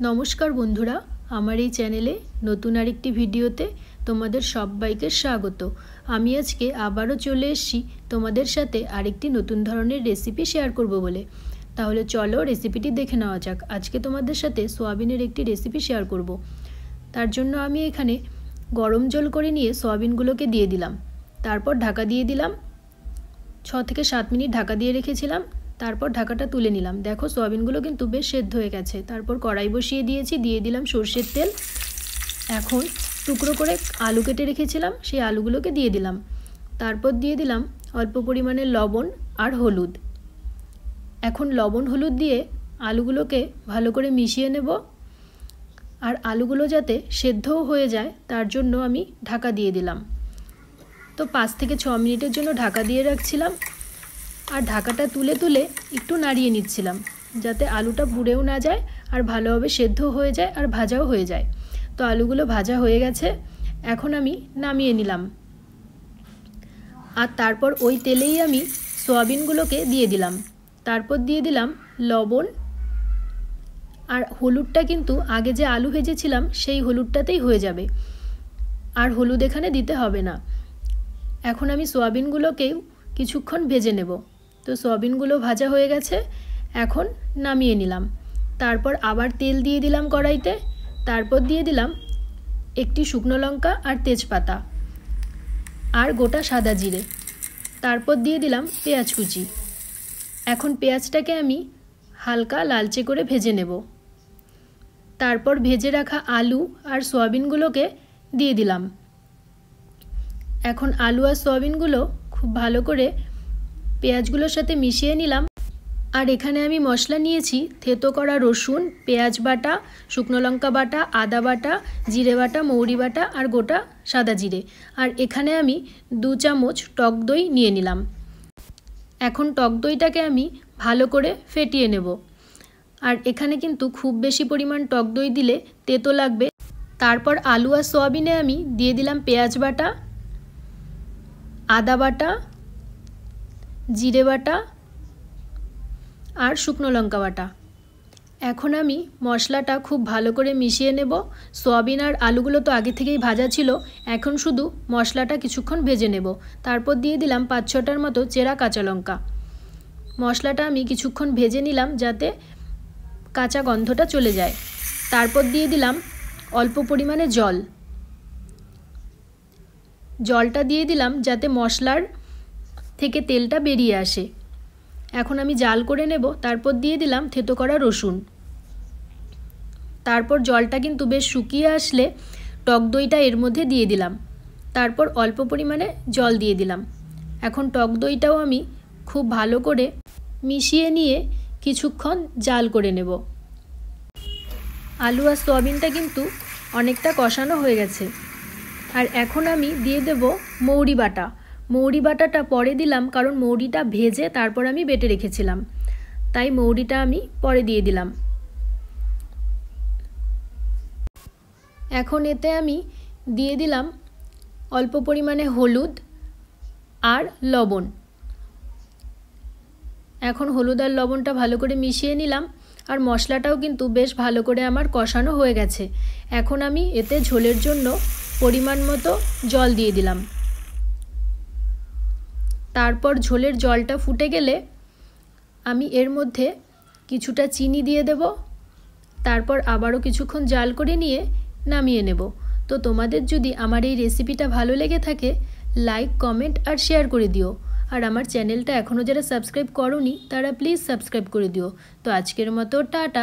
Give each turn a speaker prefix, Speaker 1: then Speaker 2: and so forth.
Speaker 1: नमस्कार बंधुरा आमार এই চ্যানেলে নতুন আরেকটি ভিডিওতে তোমাদের সবাইকে স্বাগত। আমি আজকে আবারো চলে এসেছি তোমাদের সাথে আরেকটি নতুন ধরনের রেসিপি শেয়ার করব বলে। তাহলে চলো রেসিপিটি দেখে নেওয়া যাক। আজকে তোমাদের সাথে সয়াবিনের একটি রেসিপি শেয়ার করব। তার জন্য আমি এখানে গরম জল করে নিয়ে সয়াবিনগুলোকে দিয়ে দিলাম। তারপর ঢাকা দিয়ে দিলাম। 6 থেকে 7 মিনিট ঢাকা দিয়ে রেখেছিলাম। তারপর ঢাকাটা তুলে নিলাম। দেখো সয়াবিনগুলো কিন্তু বেশ সেদ্ধ হয়ে গেছে। তারপর কড়াই বসিয়ে দিয়েছি, দিয়ে দিলাম সরষের তেল। এখন টুকরো করে আলু কেটে রেখেছিলাম, সেই আলুগুলোকে দিয়ে দিলাম। তারপর দিয়ে দিলাম অল্প পরিমাণে লবণ আর হলুদ। এখন লবণ হলুদ দিয়ে আলুগুলোকে ভালো করে মিশিয়ে নেব। আর আলুগুলো যাতে সেদ্ধও হয়ে যায় তার জন্য আমি ঢাকা দিয়ে দিলাম। তো 5 থেকে 6 মিনিটের জন্য ঢাকা দিয়ে রাখছিলাম। আর ঢাকাটা তুলে তুলে একটু নাড়িয়ে নিচ্ছিলাম যাতে আলুটা পুড়েও না যায় আর ভালোভাবে সেদ্ধ হয়ে যায় আর ভাজাও হয়ে যায়। তো আলুগুলো ভাজা হয়ে গেছে, এখন আমি নামিয়ে নিলাম। আর তারপর ওই তেলেই আমি সয়াবিনগুলোকে দিয়ে দিলাম। তারপর দিয়ে দিলাম লবণ আর হলুদটা, কিন্তু আগে যে আলু ভেজেছিলাম সেই হলুদটাতেই হয়ে যাবে, আর হলুদ এখানে দিতে হবে না। এখন আমি সয়াবিনগুলোকেও কিছুক্ষণ ভেজে নেব। তো সয়াবিনগুলো ভাজা হয়ে গেছে, এখন নামিয়ে নিলাম। তারপর আবার তেল দিয়ে দিলাম কড়াইতে। তারপর দিয়ে দিলাম একটি শুকনো লঙ্কা আর তেজপাতা আর গোটা সাদা জিরে। তারপর দিয়ে দিলাম পেঁয়াজ কুচি। এখন পেঁয়াজটাকে আমি হালকা লালচে করে ভেজে নেব। তারপর ভেজে রাখা আলু আর সয়াবিনগুলোকে দিয়ে দিলাম। এখন আলু আর সয়াবিনগুলো খুব ভালো করে পেঁয়াজগুলোর সাথে মিশিয়ে নিলাম। আর এখানে আমি মশলা নিয়েছি থেতো করা রসুন, পেঁয়াজ বাটা, শুকনো লঙ্কা বাটা, আদা বাটা, জিরে বাটা, মৌরি বাটা আর গোটা সাদা জিরে। আর এখানে আমি 2 চামচ টক দই নিয়ে নিলাম। এখন টক দইটাকে আমি ভালো করে ফেটিয়ে নেব। আর এখানে কিন্তু খুব বেশি পরিমাণ টক দই দিলে তেতো লাগবে। তারপর আলু আর সয়াবিনে আমি দিয়ে দিলাম পেঁয়াজ বাটা, আদা বাটা, জিরে বাটা আর শুকনো লঙ্কা বাটা। এখন আমি মশলাটা খুব ভালো করে মিশিয়ে নেব। সয়াবিন আর আলুগুলো তো আগে থেকেই ভাজা ছিল, এখন শুধু মশলাটা কিছুক্ষণ ভেজে নেব। তারপর দিয়ে দিলাম 5-6টার মতো চেরা কাঁচা লঙ্কা। মশলাটা আমি কিছুক্ষণ ভেজে নিলাম যাতে কাঁচা গন্ধটা চলে যায়। তারপর দিয়ে দিলাম অল্প পরিমাণে জল। জলটা দিয়ে দিলাম যাতে মশলার থেকে তেলটা বেরিয়ে আসে। এখন আমি জাল করে নেব। তারপর দিয়ে দিলাম থেতো করা রসুন। তারপর জলটা কিন্তু বেশ শুকিয়ে আসলে টক দইটা এর মধ্যে দিয়ে দিলাম। তারপর অল্প পরিমাণে জল দিয়ে দিলাম। এখন টক দইটাও আমি খুব ভালো করে মিশিয়ে নিয়ে কিছুক্ষণ জাল করে নেব। আলু আর সয়াবিনটা কিন্তু অনেকটা কষানো হয়ে গেছে। আর এখন আমি দিয়ে দেব মৌরি বাটা। মৌরি বাটাটা পরে দিলাম কারণ মৌরিটা ভেজে তারপর আমি বেটে রেখেছিলাম, তাই মৌরিটা আমি পরে দিয়ে দিলাম। এখন এতে আমি দিয়ে দিলাম অল্প পরিমাণে হলুদ আর লবণ। এখন হলুদ আর লবণটা ভালো করে মিশিয়ে নিলাম। আর মশলাটাও কিন্তু বেশ ভালো করে আমার কষানো হয়ে গেছে। এখন আমি এতে ঝোলের জন্য পরিমাণ মতো জল দিয়ে দিলাম। তারপর ঝোলের জলটা ফুটে গেলে আমি এর মধ্যে কিছুটা চিনি দিয়ে দেব। তারপর আবারও কিছুক্ষণ জাল করে নিয়ে নামিয়ে নেব। তো তোমাদের যদি আমার এই রেসিপিটা ভালো লেগে থাকে লাইক, কমেন্ট আর শেয়ার করে দিও। আর আমার চ্যানেলটা এখনও যারা সাবস্ক্রাইব করোনি তারা প্লিজ সাবস্ক্রাইব করে দিও। তো আজকের মতো টাটা।